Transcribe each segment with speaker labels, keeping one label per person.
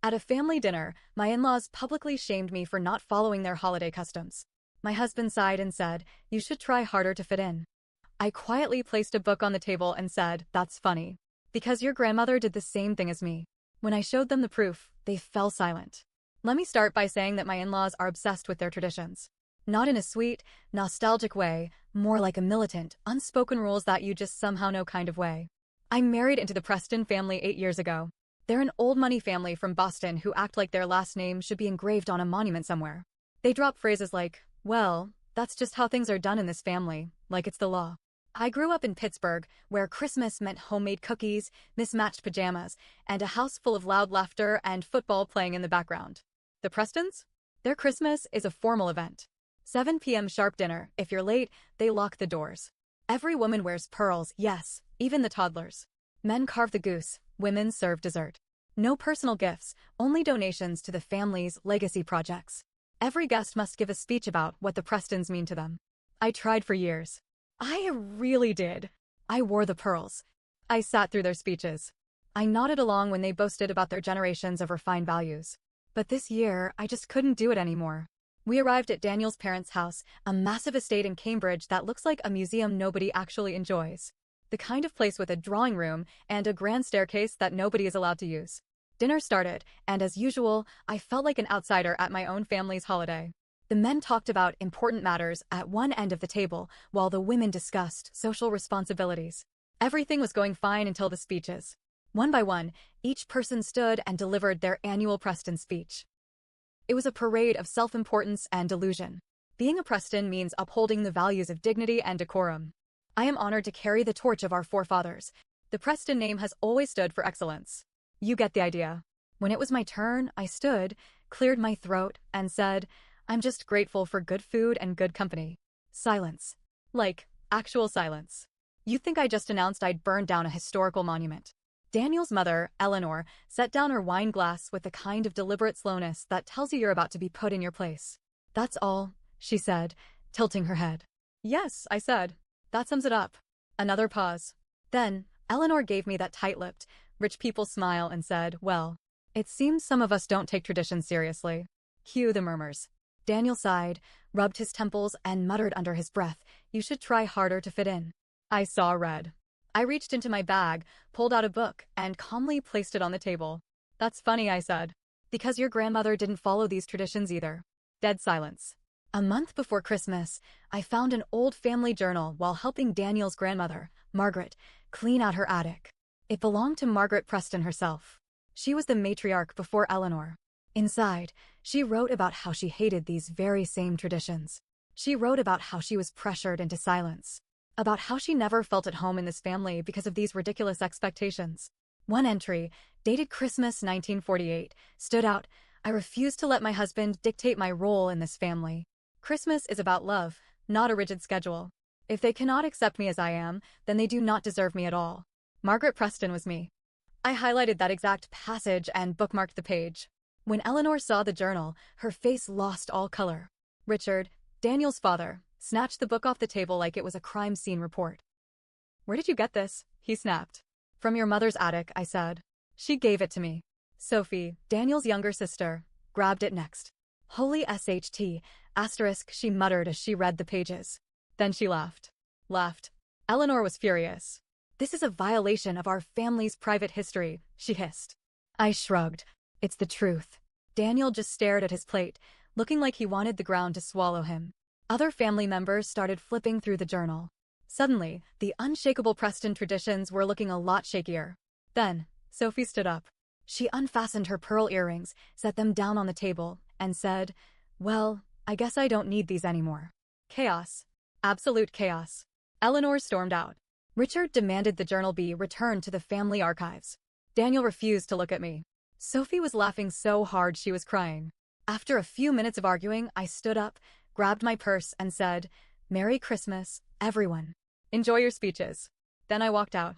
Speaker 1: At a family dinner, my in-laws publicly shamed me for not following their holiday customs. My husband sighed and said, "You should try harder to fit in." I quietly placed a book on the table and said, "That's funny. Because your grandmother did the same thing as me." When I showed them the proof, they fell silent. Let me start by saying that my in-laws are obsessed with their traditions. Not in a sweet, nostalgic way, more like a militant, unspoken rules that you just somehow know kind of way. I married into the Preston family 8 years ago. They're an old money family from Boston who act like their last name should be engraved on a monument somewhere. They drop phrases like, "Well, that's just how things are done in this family," like it's the law. I grew up in Pittsburgh, where Christmas meant homemade cookies, mismatched pajamas, and a house full of loud laughter and football playing in the background. The Prestons? Their Christmas is a formal event. 7 p.m. sharp dinner. If you're late, they lock the doors. Every woman wears pearls, yes, even the toddlers. Men carve the goose, women serve dessert. No personal gifts, only donations to the family's legacy projects. Every guest must give a speech about what the Prestons mean to them. I tried for years. I really did. I wore the pearls. I sat through their speeches. I nodded along when they boasted about their generations of refined values. But this year, I just couldn't do it anymore. We arrived at Daniel's parents' house, a massive estate in Cambridge that looks like a museum nobody actually enjoys. The kind of place with a drawing room and a grand staircase that nobody is allowed to use. Dinner started, and as usual, I felt like an outsider at my own family's holiday. The men talked about important matters at one end of the table, while the women discussed social responsibilities. Everything was going fine until the speeches. One by one, each person stood and delivered their annual Preston speech. It was a parade of self-importance and delusion. Being a Preston means upholding the values of dignity and decorum. I am honored to carry the torch of our forefathers. The Preston name has always stood for excellence. You get the idea. When it was my turn, I stood, cleared my throat, and said, "I'm just grateful for good food and good company." Silence. Like, actual silence. You'd think I just announced I'd burned down a historical monument. Daniel's mother, Eleanor, set down her wine glass with the kind of deliberate slowness that tells you you're about to be put in your place. "That's all," she said, tilting her head. "Yes," I said. "That sums it up." Another pause. Then, Eleanor gave me that tight-lipped, rich people smile and said, "Well, it seems some of us don't take traditions seriously." Cue the murmurs. Daniel sighed, rubbed his temples, and muttered under his breath, "You should try harder to fit in." I saw red. I reached into my bag, pulled out a book, and calmly placed it on the table. "That's funny," I said. "Because your grandmother didn't follow these traditions either." Dead silence. A month before Christmas, I found an old family journal while helping Daniel's grandmother, Margaret, clean out her attic. It belonged to Margaret Preston herself. She was the matriarch before Eleanor. Inside, she wrote about how she hated these very same traditions. She wrote about how she was pressured into silence. About how she never felt at home in this family because of these ridiculous expectations. One entry, dated Christmas 1948, stood out. "I refuse to let my husband dictate my role in this family. Christmas is about love, not a rigid schedule. If they cannot accept me as I am, then they do not deserve me at all." Margaret Preston was me. I highlighted that exact passage and bookmarked the page. When Eleanor saw the journal, her face lost all color. Richard, Daniel's father, snatched the book off the table like it was a crime scene report. "Where did you get this?" he snapped. "From your mother's attic," I said. "She gave it to me." Sophie, Daniel's younger sister, grabbed it next. "Holy SHT, asterisk," she muttered as she read the pages. Then she laughed. Laughed. Eleanor was furious. "This is a violation of our family's private history," she hissed. I shrugged. It's the truth. Daniel just stared at his plate, looking like he wanted the ground to swallow him. Other family members started flipping through the journal. Suddenly, the unshakable Preston traditions were looking a lot shakier. Then, Sophie stood up. She unfastened her pearl earrings, set them down on the table, and said, "Well, I guess I don't need these anymore." Chaos. Absolute chaos. Eleanor stormed out. Richard demanded the journal be returned to the family archives. Daniel refused to look at me. Sophie was laughing so hard she was crying. After a few minutes of arguing, I stood up, grabbed my purse, and said, "Merry Christmas, everyone. Enjoy your speeches." Then I walked out.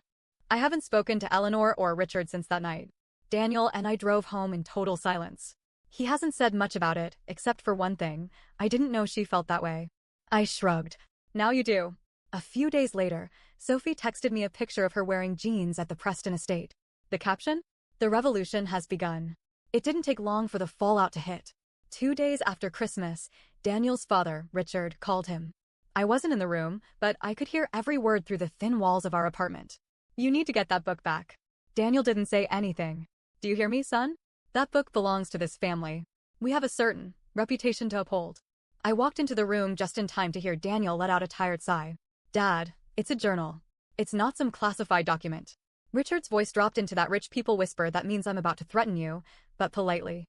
Speaker 1: I haven't spoken to Eleanor or Richard since that night. Daniel and I drove home in total silence. He hasn't said much about it, except for one thing. I didn't know she felt that way. I shrugged. Now you do. A few days later, Sophie texted me a picture of her wearing jeans at the Preston estate. The caption? "The revolution has begun." It didn't take long for the fallout to hit. 2 days after Christmas, Daniel's father, Richard, called him. I wasn't in the room, but I could hear every word through the thin walls of our apartment. You need to get that book back. Daniel didn't say anything. Do you hear me, son? That book belongs to this family. We have a certain reputation to uphold. I walked into the room just in time to hear Daniel let out a tired sigh. Dad, it's a journal. It's not some classified document. Richard's voice dropped into that rich people whisper that means I'm about to threaten you, but politely.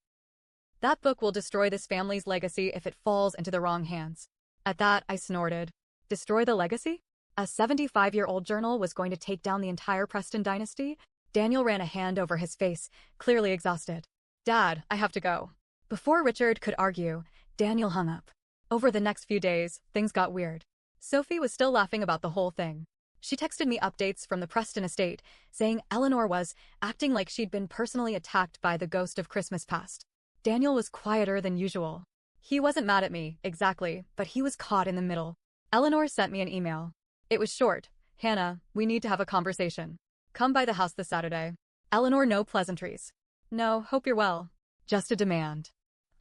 Speaker 1: That book will destroy this family's legacy if it falls into the wrong hands. At that, I snorted. Destroy the legacy? A 75-year-old journal was going to take down the entire Preston dynasty? Daniel ran a hand over his face, clearly exhausted. Dad, I have to go. Before Richard could argue, Daniel hung up. Over the next few days, things got weird. Sophie was still laughing about the whole thing. She texted me updates from the Preston estate, saying Eleanor was acting like she'd been personally attacked by the ghost of Christmas past. Daniel was quieter than usual. He wasn't mad at me, exactly, but he was caught in the middle. Eleanor sent me an email. It was short. Hannah, we need to have a conversation. Come by the house this Saturday. Eleanor, no pleasantries. No, hope you're well. Just a demand.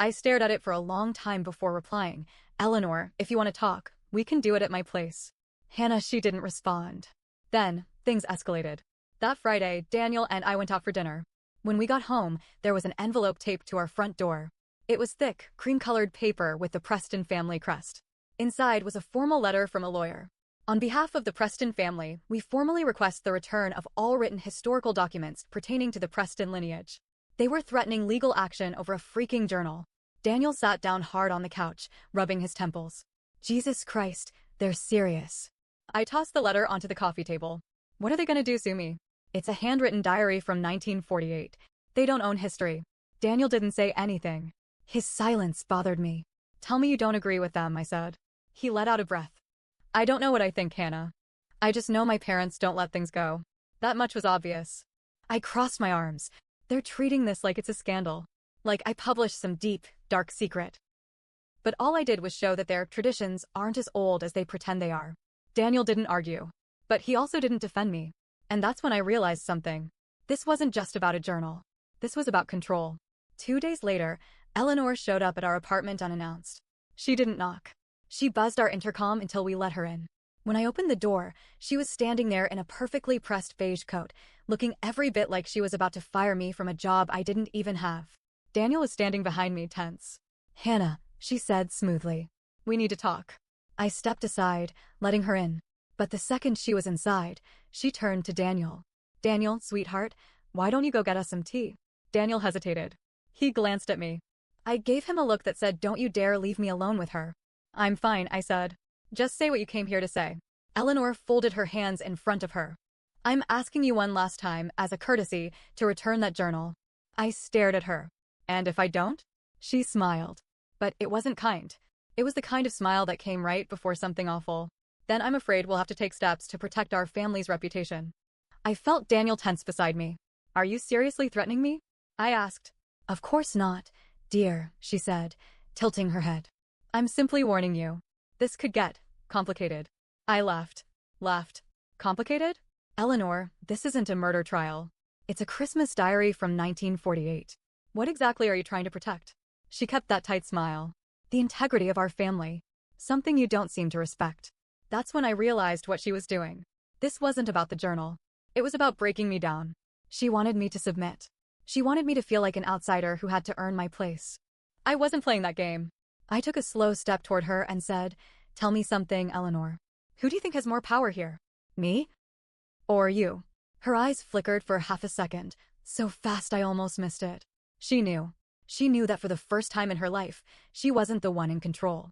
Speaker 1: I stared at it for a long time before replying. Eleanor, if you want to talk, we can do it at my place. Hannah, she didn't respond. Then, things escalated. That Friday, Daniel and I went out for dinner. When we got home, there was an envelope taped to our front door. It was thick, cream-colored paper with the Preston family crest. Inside was a formal letter from a lawyer. On behalf of the Preston family, we formally request the return of all written historical documents pertaining to the Preston lineage. They were threatening legal action over a freaking journal. Daniel sat down hard on the couch, rubbing his temples. Jesus Christ, they're serious. I tossed the letter onto the coffee table. What are they going to do, sue me? It's a handwritten diary from 1948. They don't own history. Daniel didn't say anything. His silence bothered me. Tell me you don't agree with them, I said. He let out a breath. I don't know what I think, Hannah. I just know my parents don't let things go. That much was obvious. I crossed my arms. They're treating this like it's a scandal. Like I published some deep, dark secret. But all I did was show that their traditions aren't as old as they pretend they are. Daniel didn't argue. But he also didn't defend me. And that's when I realized something. This wasn't just about a journal. This was about control. 2 days later, Eleanor showed up at our apartment unannounced. She didn't knock. She buzzed our intercom until we let her in. When I opened the door, she was standing there in a perfectly pressed beige coat, looking every bit like she was about to fire me from a job I didn't even have. Daniel was standing behind me, tense. Hannah, she said smoothly. We need to talk. I stepped aside, letting her in. But the second she was inside, she turned to Daniel. Daniel, sweetheart, why don't you go get us some tea? Daniel hesitated. He glanced at me. I gave him a look that said, don't you dare leave me alone with her. I'm fine, I said. Just say what you came here to say. Eleanor folded her hands in front of her. I'm asking you one last time, as a courtesy, to return that journal. I stared at her. And if I don't? She smiled. But it wasn't kind. It was the kind of smile that came right before something awful. Then I'm afraid we'll have to take steps to protect our family's reputation. I felt Daniel tense beside me. Are you seriously threatening me? I asked. Of course not, dear, she said, tilting her head. I'm simply warning you. This could get complicated. I laughed. Complicated? Eleanor, this isn't a murder trial. It's a Christmas diary from 1948. What exactly are you trying to protect? She kept that tight smile. The integrity of our family. Something you don't seem to respect. That's when I realized what she was doing. This wasn't about the journal. It was about breaking me down. She wanted me to submit. She wanted me to feel like an outsider who had to earn my place. I wasn't playing that game. I took a slow step toward her and said, Tell me something, Eleanor. Who do you think has more power here? Me? Or you? Her eyes flickered for half a second, so fast I almost missed it. She knew. She knew that for the first time in her life, she wasn't the one in control.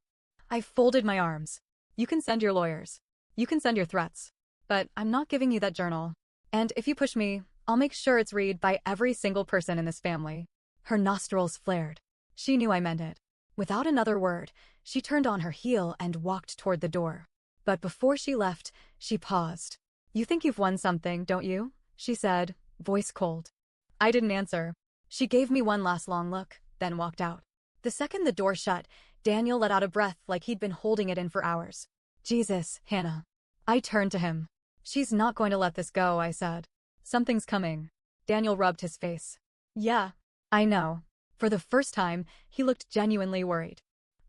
Speaker 1: I folded my arms. You can send your lawyers. You can send your threats. But I'm not giving you that journal. And if you push me, I'll make sure it's read by every single person in this family. Her nostrils flared. She knew I meant it. Without another word, she turned on her heel and walked toward the door. But before she left, she paused. You think you've won something, don't you? She said, voice cold. I didn't answer. She gave me one last long look, then walked out. The second the door shut, Daniel let out a breath like he'd been holding it in for hours. Jesus, Hannah. I turned to him. She's not going to let this go, I said. Something's coming. Daniel rubbed his face. Yeah. I know. For the first time, he looked genuinely worried.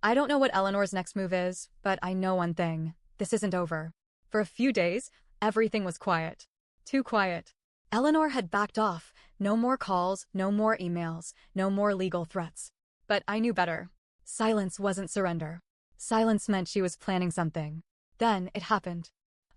Speaker 1: I don't know what Eleanor's next move is, but I know one thing. This isn't over. For a few days, everything was quiet. Too quiet. Eleanor had backed off. No more calls, no more emails, no more legal threats. But I knew better. Silence wasn't surrender. Silence meant she was planning something. Then it happened.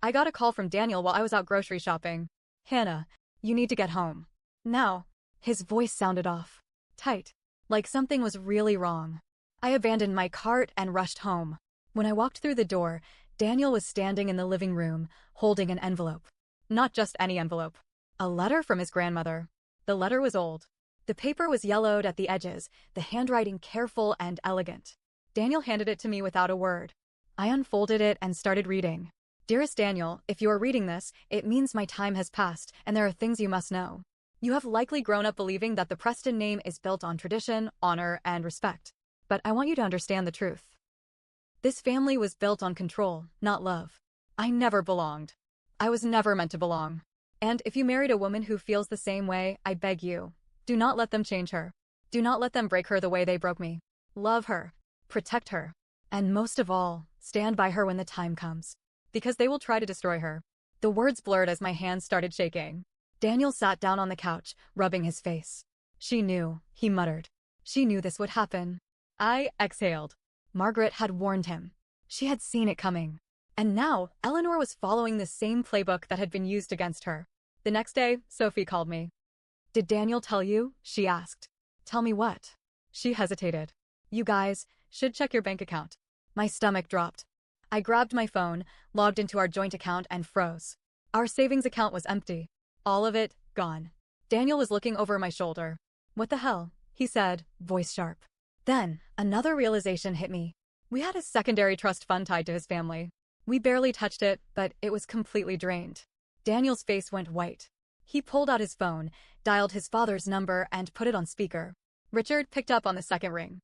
Speaker 1: I got a call from Daniel while I was out grocery shopping. Hannah, you need to get home. Now. His voice sounded off. Tight. Like something was really wrong. I abandoned my cart and rushed home. When I walked through the door, Daniel was standing in the living room, holding an envelope. Not just any envelope. A letter from his grandmother. The letter was old. The paper was yellowed at the edges, the handwriting careful and elegant. Daniel handed it to me without a word. I unfolded it and started reading. Dearest Daniel, if you are reading this, it means my time has passed, and there are things you must know. You have likely grown up believing that the Preston name is built on tradition, honor, and respect. But I want you to understand the truth. This family was built on control, not love. I never belonged. I was never meant to belong. And if you married a woman who feels the same way, I beg you, do not let them change her. Do not let them break her the way they broke me. Love her. Protect her. And most of all, stand by her when the time comes. Because they will try to destroy her. The words blurred as my hands started shaking. Daniel sat down on the couch, rubbing his face. She knew, he muttered. She knew this would happen. I exhaled. Margaret had warned him. She had seen it coming. And now, Eleanor was following the same playbook that had been used against her. The next day, Sophie called me. Did Daniel tell you? She asked. Tell me what? She hesitated. You guys should check your bank account. My stomach dropped. I grabbed my phone, logged into our joint account, and froze. Our savings account was empty. All of it, gone. Daniel was looking over my shoulder. What the hell? He said, voice sharp. Then, another realization hit me. We had a secondary trust fund tied to his family. We barely touched it, but it was completely drained. Daniel's face went white. He pulled out his phone, dialed his father's number, and put it on speaker. Richard picked up on the second ring.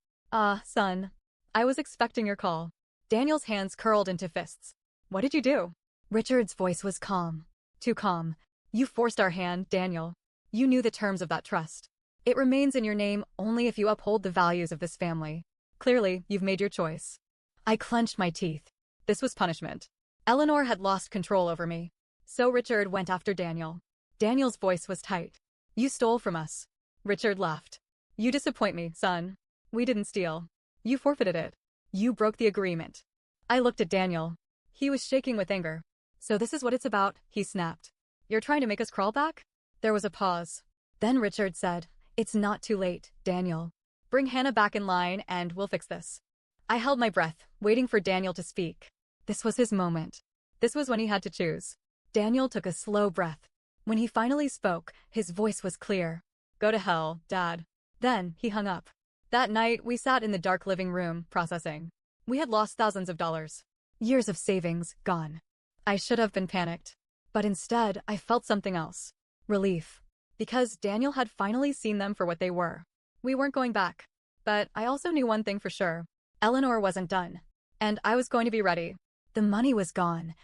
Speaker 1: Son. I was expecting your call. Daniel's hands curled into fists. What did you do? Richard's voice was calm. Too calm. You forced our hand, Daniel. You knew the terms of that trust. It remains in your name only if you uphold the values of this family. Clearly, you've made your choice. I clenched my teeth. This was punishment. Eleanor had lost control over me. So Richard went after Daniel. Daniel's voice was tight. You stole from us. Richard laughed. You disappoint me, son. We didn't steal. You forfeited it. You broke the agreement. I looked at Daniel. He was shaking with anger. So this is what it's about, he snapped. You're trying to make us crawl back? There was a pause. Then Richard said, It's not too late, Daniel. Bring Hannah back in line and we'll fix this. I held my breath, waiting for Daniel to speak. This was his moment. This was when he had to choose. Daniel took a slow breath. When he finally spoke, his voice was clear. Go to hell, Dad. Then he hung up. That night, we sat in the dark living room, processing. We had lost thousands of dollars. Years of savings, gone. I should have been panicked. But instead, I felt something else. Relief. Because Daniel had finally seen them for what they were. We weren't going back. But I also knew one thing for sure. Eleanor wasn't done. And I was going to be ready. The money was gone.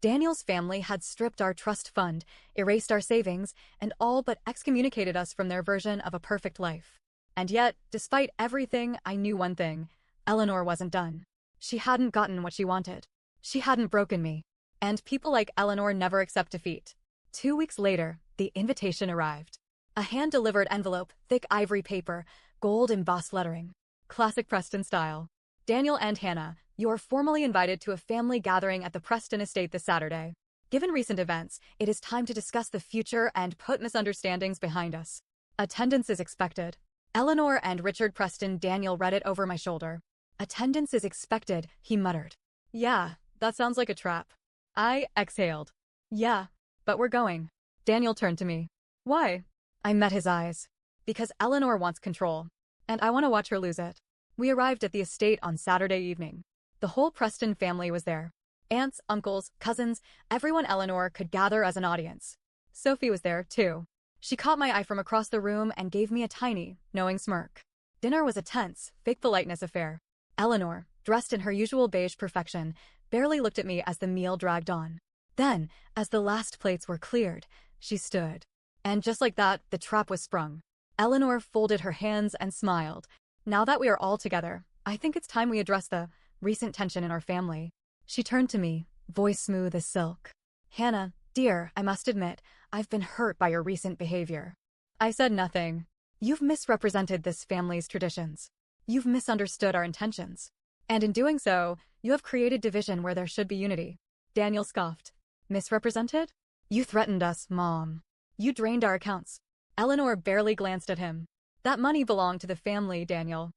Speaker 1: Daniel's family had stripped our trust fund, erased our savings, and all but excommunicated us from their version of a perfect life. And yet, despite everything, I knew one thing. Eleanor wasn't done. She hadn't gotten what she wanted. She hadn't broken me. And people like Eleanor never accept defeat. 2 weeks later, the invitation arrived. A hand-delivered envelope, thick ivory paper, gold embossed lettering. Classic Preston style. Daniel and Hannah, you are formally invited to a family gathering at the Preston estate this Saturday. Given recent events, it is time to discuss the future and put misunderstandings behind us. Attendance is expected. Eleanor and Richard Preston. Daniel read it over my shoulder. Attendance is expected, he muttered. Yeah, that sounds like a trap. I exhaled. Yeah, but we're going. Daniel turned to me. Why? I met his eyes. Because Eleanor wants control. And I want to watch her lose it. We arrived at the estate on Saturday evening. The whole Preston family was there. Aunts, uncles, cousins, everyone Eleanor could gather as an audience. Sophie was there, too. She caught my eye from across the room and gave me a tiny, knowing smirk. Dinner was a tense, fake politeness affair. Eleanor, dressed in her usual beige perfection, barely looked at me as the meal dragged on. Then, as the last plates were cleared, she stood. And just like that, the trap was sprung. Eleanor folded her hands and smiled. Now that we are all together, I think it's time we address the recent tension in our family. She turned to me, voice smooth as silk. Hannah, dear, I must admit, I've been hurt by your recent behavior. I said nothing. You've misrepresented this family's traditions. You've misunderstood our intentions. And in doing so, you have created division where there should be unity. Daniel scoffed. Misrepresented? You threatened us, Mom. You drained our accounts. Eleanor barely glanced at him. That money belonged to the family, Daniel.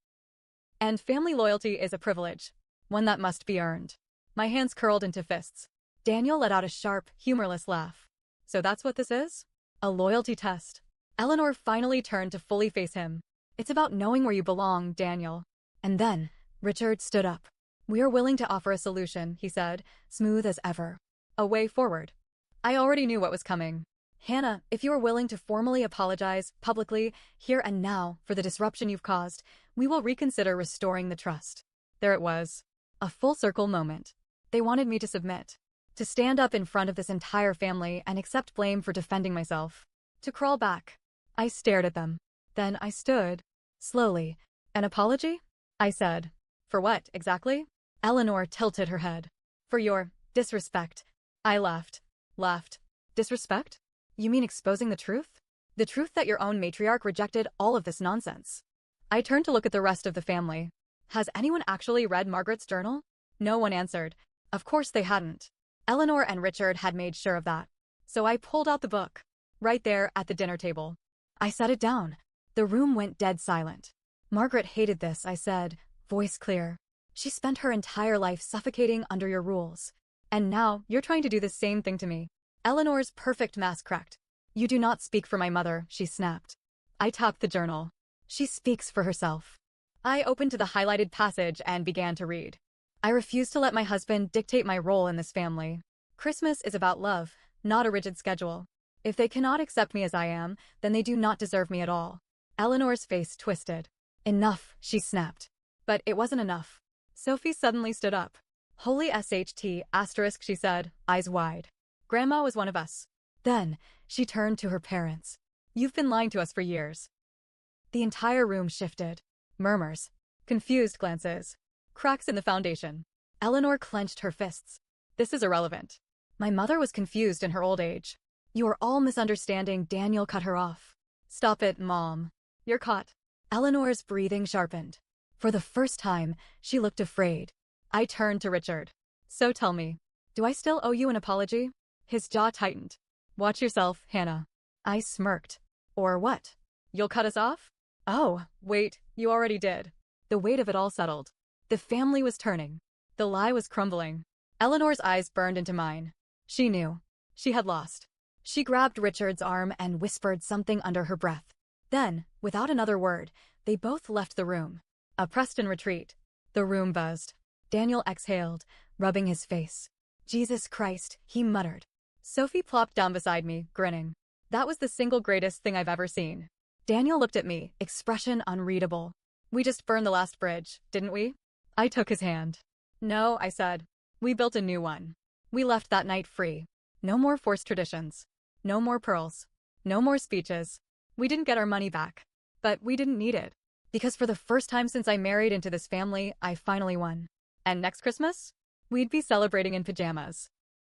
Speaker 1: And family loyalty is a privilege, one that must be earned. My hands curled into fists. Daniel let out a sharp, humorless laugh. So that's what this is? A loyalty test. Eleanor finally turned to fully face him. It's about knowing where you belong, Daniel. And then, Richard stood up. We are willing to offer a solution, he said, smooth as ever. A way forward. I already knew what was coming. Hannah, if you are willing to formally apologize, publicly, here and now, for the disruption you've caused, we will reconsider restoring the trust. There it was. A full-circle moment. They wanted me to submit. To stand up in front of this entire family and accept blame for defending myself. To crawl back. I stared at them. Then I stood. Slowly. An apology? I said. For what, exactly? Eleanor tilted her head. For your disrespect. I laughed. Disrespect? You mean exposing the truth? The truth that your own matriarch rejected all of this nonsense. I turned to look at the rest of the family. Has anyone actually read Margaret's journal? No one answered. Of course they hadn't. Eleanor and Richard had made sure of that. So I pulled out the book. Right there at the dinner table. I set it down. The room went dead silent. Margaret hated this, I said, voice clear. She spent her entire life suffocating under your rules. And now, you're trying to do the same thing to me. Eleanor's perfect mask cracked. You do not speak for my mother, she snapped. I tapped the journal. She speaks for herself. I opened to the highlighted passage and began to read. I refuse to let my husband dictate my role in this family. Christmas is about love, not a rigid schedule. If they cannot accept me as I am, then they do not deserve me at all. Eleanor's face twisted. Enough, she snapped. But it wasn't enough. Sophie suddenly stood up. Holy SHT, asterisk, she said, eyes wide. Grandma was one of us. Then, she turned to her parents. You've been lying to us for years. The entire room shifted. Murmurs. Confused glances. Cracks in the foundation. Eleanor clenched her fists. This is irrelevant. My mother was confused in her old age. You are all misunderstanding, Daniel cut her off. Stop it, Mom. You're caught. Eleanor's breathing sharpened. For the first time, she looked afraid. I turned to Richard. So tell me, do I still owe you an apology? His jaw tightened. Watch yourself, Hannah. I smirked. Or what? You'll cut us off? Oh, wait, you already did. The weight of it all settled. The family was turning. The lie was crumbling. Eleanor's eyes burned into mine. She knew. She had lost. She grabbed Richard's arm and whispered something under her breath. Then, without another word, they both left the room. A Preston retreat. The room buzzed. Daniel exhaled, rubbing his face. Jesus Christ, he muttered. Sophie plopped down beside me, grinning. That was the single greatest thing I've ever seen. Daniel looked at me, expression unreadable. We just burned the last bridge, didn't we? I took his hand. No, I said. We built a new one. We left that night free. No more forced traditions. No more pearls. No more speeches. We didn't get our money back. But we didn't need it. Because for the first time since I married into this family, I finally won. And next Christmas? We'd be celebrating in pajamas.